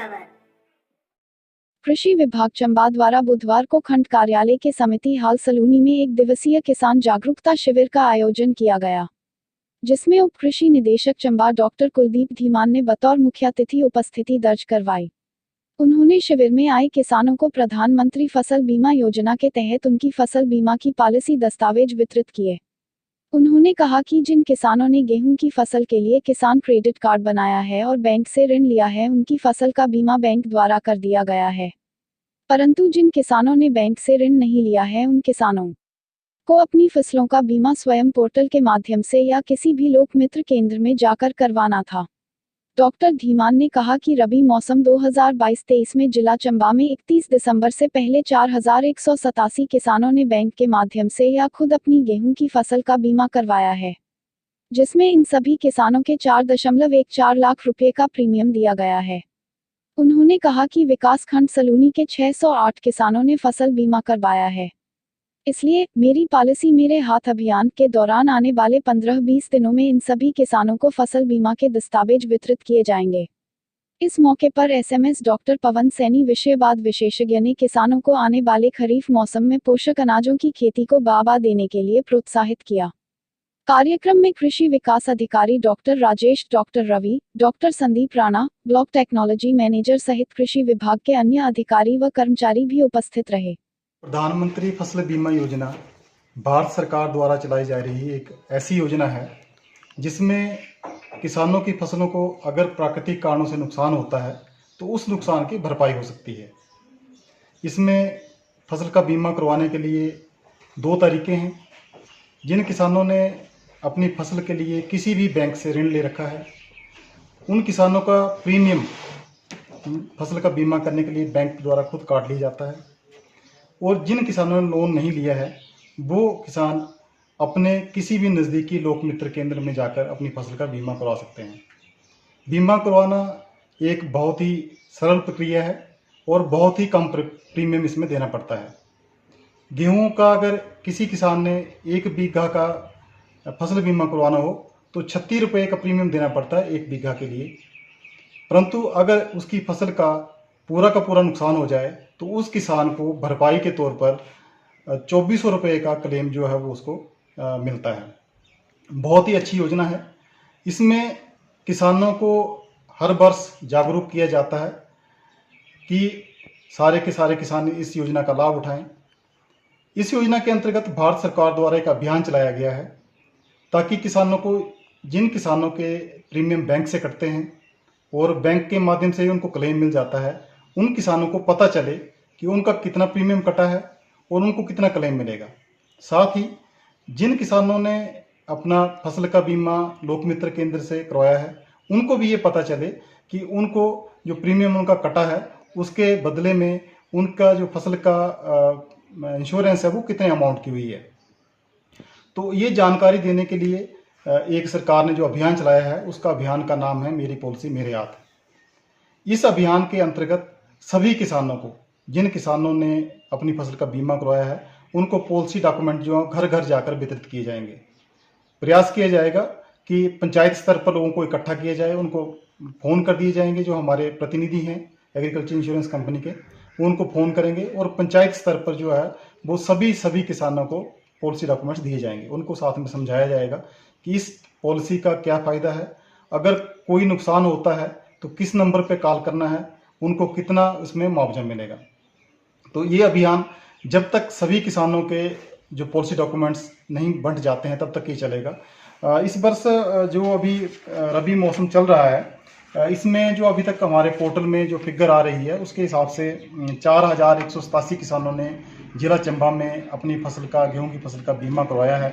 खबर। कृषि विभाग चंबा द्वारा बुधवार को खंड कार्यालय के समिति हाल सलूनी में एक दिवसीय किसान जागरूकता शिविर का आयोजन किया गया, जिसमें उप कृषि निदेशक चंबा डॉक्टर कुलदीप धीमान ने बतौर मुख्य अतिथि उपस्थिति दर्ज करवाई। उन्होंने शिविर में आए किसानों को प्रधानमंत्री फसल बीमा योजना के तहत उनकी फसल बीमा की पॉलिसी दस्तावेज वितरित किए। उन्होंने कहा कि जिन किसानों ने गेहूं की फसल के लिए किसान क्रेडिट कार्ड बनाया है और बैंक से ऋण लिया है, उनकी फसल का बीमा बैंक द्वारा कर दिया गया है, परंतु जिन किसानों ने बैंक से ऋण नहीं लिया है, उन किसानों को अपनी फसलों का बीमा स्वयं पोर्टल के माध्यम से या किसी भी लोक मित्र केंद्र में जाकर करवाना था। डॉक्टर धीमान ने कहा कि रबी मौसम 2022-23 में जिला चंबा में 31 दिसंबर से पहले 4187 किसानों ने बैंक के माध्यम से या खुद अपनी गेहूं की फसल का बीमा करवाया है, जिसमें इन सभी किसानों के 4.14 लाख रुपए का प्रीमियम दिया गया है। उन्होंने कहा कि विकास खंड सलूनी के 608 किसानों ने फसल बीमा करवाया है, इसलिए मेरी पॉलिसी मेरे हाथ अभियान के दौरान आने वाले 15-20 दिनों में इन सभी किसानों को फसल बीमा के दस्तावेज वितरित किए जाएंगे। इस मौके पर एसएमएस डॉक्टर पवन सैनी विषयवाद विशेषज्ञ ने किसानों को आने वाले खरीफ मौसम में पोषक अनाजों की खेती को बढ़ावा देने के लिए प्रोत्साहित किया। कार्यक्रम में कृषि विकास अधिकारी doctor Rajesh, doctor Ravi, doctor Sandeep Rana, block technology manager सहित कृषि विभाग के अन्य अधिकारी व कर्मचारी भी उपस्थित रहे। प्रधानमंत्री फसल बीमा योजना भारत सरकार द्वारा चलाई जा रही एक ऐसी योजना है जिसमें किसानों की फसलों को अगर प्राकृतिक कारणों से नुकसान होता है तो उस नुकसान की भरपाई हो सकती है। इसमें फसल का बीमा करवाने के लिए 2 तरीके हैं। जिन किसानों ने अपनी फसल के लिए किसी भी बैंक से ऋण ले रखा है, उन किसानों का प्रीमियम फसल का बीमा करने के लिए बैंक द्वारा खुद काट लिया जाता है, और जिन किसानों ने लोन नहीं लिया है वो किसान अपने किसी भी नज़दीकी लोक मित्र केंद्र में जाकर अपनी फसल का बीमा करवा सकते हैं। बीमा करवाना एक बहुत ही सरल प्रक्रिया है और बहुत ही कम प्रीमियम इसमें देना पड़ता है। गेहूं का अगर किसी किसान ने 1 बीघा का फसल बीमा करवाना हो तो 36 रुपये का प्रीमियम देना पड़ता है 1 बीघा के लिए, परंतु अगर उसकी फसल का पूरा नुकसान हो जाए तो उस किसान को भरपाई के तौर पर 2400 रुपये का क्लेम जो है वो उसको मिलता है। बहुत ही अच्छी योजना है। इसमें किसानों को हर वर्ष जागरूक किया जाता है कि सारे के सारे किसान इस योजना का लाभ उठाएं। इस योजना के अंतर्गत भारत सरकार द्वारा एक अभियान चलाया गया है ताकि किसानों को, जिन किसानों के प्रीमियम बैंक से कटते हैं और बैंक के माध्यम से ही उनको क्लेम मिल जाता है, उन किसानों को पता चले कि उनका कितना प्रीमियम कटा है और उनको कितना क्लेम मिलेगा। साथ ही जिन किसानों ने अपना फसल का बीमा लोक मित्र केंद्र से करवाया है, उनको भी ये पता चले कि उनको जो प्रीमियम उनका कटा है उसके बदले में उनका जो फसल का इंश्योरेंस है वो कितने अमाउंट की हुई है। तो ये जानकारी देने के लिए एक सरकार ने जो अभियान चलाया है, उसका अभियान का नाम है मेरी पॉलिसी मेरे हाथ। इस अभियान के अंतर्गत सभी किसानों को, जिन किसानों ने अपनी फसल का बीमा करवाया है, उनको पॉलिसी डॉक्यूमेंट जो घर घर जाकर वितरित किए जाएंगे। प्रयास किया जाएगा कि पंचायत स्तर पर लोगों को इकट्ठा किया जाए, उनको फ़ोन कर दिए जाएंगे। जो हमारे प्रतिनिधि हैं एग्रीकल्चर इंश्योरेंस कंपनी के, वो उनको फ़ोन करेंगे और पंचायत स्तर पर जो है वो सभी किसानों को पॉलिसी डॉक्यूमेंट्स दिए जाएंगे। उनको साथ में समझाया जाएगा कि इस पॉलिसी का क्या फ़ायदा है, अगर कोई नुकसान होता है तो किस नंबर पे कॉल करना है, उनको कितना उसमें मुआवजा मिलेगा। तो ये अभियान जब तक सभी किसानों के जो पॉलिसी डॉक्यूमेंट्स नहीं बंट जाते हैं तब तक ये चलेगा। इस वर्ष जो अभी रबी मौसम चल रहा है, इसमें जो अभी तक हमारे पोर्टल में जो फिगर आ रही है उसके हिसाब से 4187 किसानों ने जिला चंबा में अपनी फसल का, गेहूं की फसल का बीमा करवाया है।